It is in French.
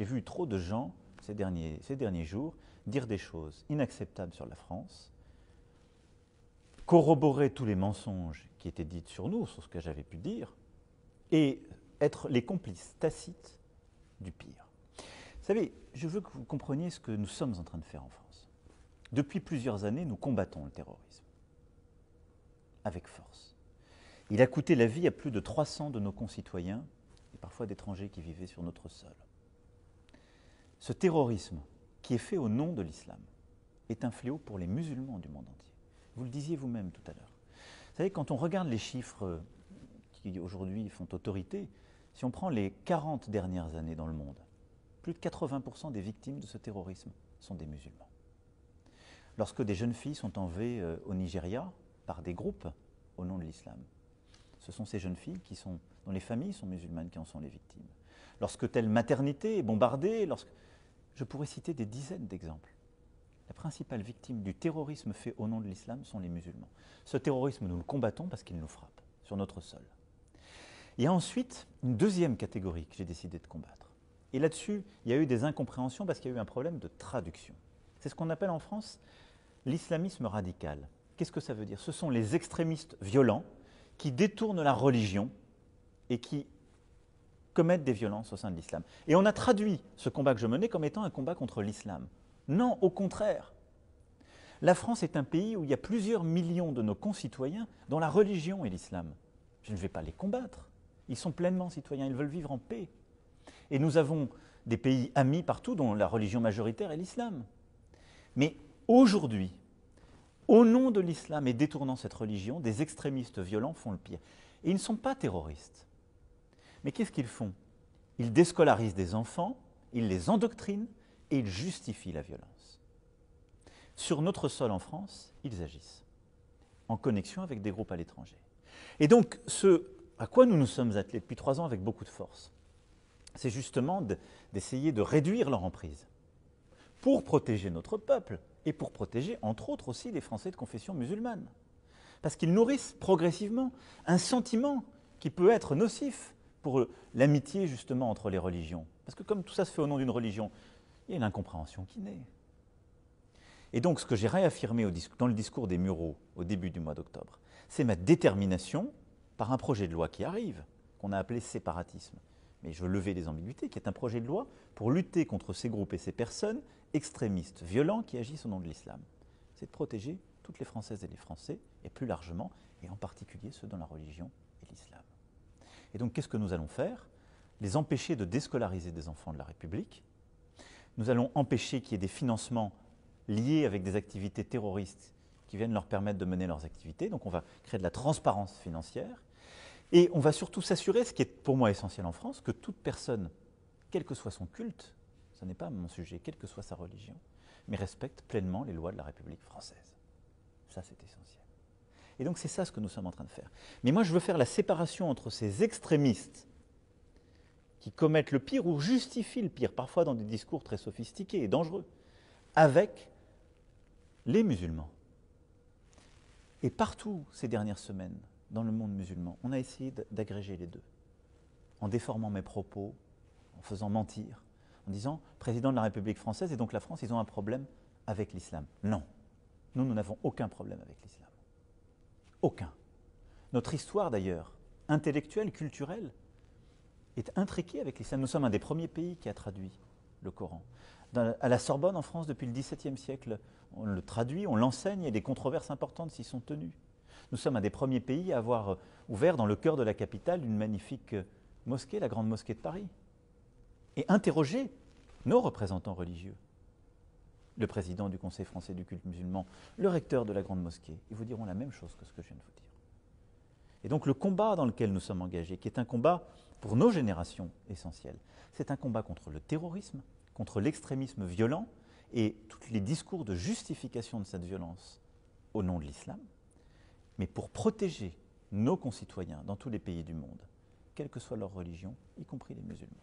J'ai vu trop de gens ces derniers jours dire des choses inacceptables sur la France, corroborer tous les mensonges qui étaient dits sur nous, sur ce que j'avais pu dire, et être les complices tacites du pire. Vous savez, je veux que vous compreniez ce que nous sommes en train de faire en France. Depuis plusieurs années, nous combattons le terrorisme, avec force. Il a coûté la vie à plus de 300 de nos concitoyens, et parfois d'étrangers qui vivaient sur notre sol. Ce terrorisme, qui est fait au nom de l'islam, est un fléau pour les musulmans du monde entier. Vous le disiez vous-même tout à l'heure. Vous savez, quand on regarde les chiffres qui aujourd'hui font autorité, si on prend les 40 dernières années dans le monde, plus de 80% des victimes de ce terrorisme sont des musulmans. Lorsque des jeunes filles sont enlevées au Nigeria par des groupes au nom de l'islam, ce sont ces jeunes filles dont les familles sont musulmanes qui en sont les victimes. Lorsque telle maternité est bombardée, je pourrais citer des dizaines d'exemples. La principale victime du terrorisme fait au nom de l'islam sont les musulmans. Ce terrorisme, nous le combattons parce qu'il nous frappe sur notre sol. Il y a ensuite une deuxième catégorie que j'ai décidé de combattre. Et là-dessus, il y a eu des incompréhensions parce qu'il y a eu un problème de traduction. C'est ce qu'on appelle en France l'islamisme radical. Qu'est-ce que ça veut dire? Ce sont les extrémistes violents qui détournent la religion et qui commettent des violences au sein de l'islam. Et on a traduit ce combat que je menais comme étant un combat contre l'islam. Non, au contraire. La France est un pays où il y a plusieurs millions de nos concitoyens dont la religion est l'islam. Je ne vais pas les combattre. Ils sont pleinement citoyens, ils veulent vivre en paix. Et nous avons des pays amis partout dont la religion majoritaire est l'islam. Mais aujourd'hui, au nom de l'islam et détournant cette religion, des extrémistes violents font le pire. Et ils ne sont pas terroristes. Mais qu'est-ce qu'ils font? Ils déscolarisent des enfants, ils les endoctrinent et ils justifient la violence. Sur notre sol en France, ils agissent, en connexion avec des groupes à l'étranger. Et donc, ce à quoi nous nous sommes attelés depuis 3 ans avec beaucoup de force, c'est justement d'essayer de réduire leur emprise pour protéger notre peuple et pour protéger, entre autres aussi, les Français de confession musulmane. Parce qu'ils nourrissent progressivement un sentiment qui peut être nocif pour l'amitié justement entre les religions. Parce que comme tout ça se fait au nom d'une religion, il y a une incompréhension qui naît. Et donc ce que j'ai réaffirmé dans le discours des Mureaux au début du mois d'octobre, c'est ma détermination par un projet de loi qui arrive, qu'on a appelé séparatisme. Mais je veux lever les ambiguïtés, qui est un projet de loi pour lutter contre ces groupes et ces personnes extrémistes, violents, qui agissent au nom de l'islam. C'est de protéger toutes les Françaises et les Français, et plus largement, et en particulier ceux dont la religion est l'islam. Et donc, qu'est-ce que nous allons faire? Les empêcher de déscolariser des enfants de la République. Nous allons empêcher qu'il y ait des financements liés avec des activités terroristes qui viennent leur permettre de mener leurs activités. Donc, on va créer de la transparence financière. Et on va surtout s'assurer, ce qui est pour moi essentiel en France, que toute personne, quel que soit son culte, ce n'est pas mon sujet, quelle que soit sa religion, mais respecte pleinement les lois de la République française. Ça, c'est essentiel. Et donc, c'est ça ce que nous sommes en train de faire. Mais moi, je veux faire la séparation entre ces extrémistes qui commettent le pire ou justifient le pire, parfois dans des discours très sophistiqués et dangereux, avec les musulmans. Et partout, ces dernières semaines, dans le monde musulman, on a essayé d'agréger les deux, en déformant mes propos, en faisant mentir, en disant « Président de la République française et donc la France, ils ont un problème avec l'islam ». Non, nous n'avons aucun problème avec l'islam. Aucun. Notre histoire d'ailleurs, intellectuelle, culturelle, est intriquée avec l'islam. Nous sommes un des premiers pays qui a traduit le Coran. À la Sorbonne, en France, depuis le XVIIe siècle, on le traduit, on l'enseigne et des controverses importantes s'y sont tenues. Nous sommes un des premiers pays à avoir ouvert dans le cœur de la capitale une magnifique mosquée, la Grande Mosquée de Paris, et interrogé nos représentants religieux, le président du Conseil français du culte musulman, le recteur de la Grande Mosquée. Ils vous diront la même chose que ce que je viens de vous dire. Et donc le combat dans lequel nous sommes engagés, qui est un combat pour nos générations essentielles, c'est un combat contre le terrorisme, contre l'extrémisme violent et tous les discours de justification de cette violence au nom de l'islam, mais pour protéger nos concitoyens dans tous les pays du monde, quelle que soit leur religion, y compris les musulmans.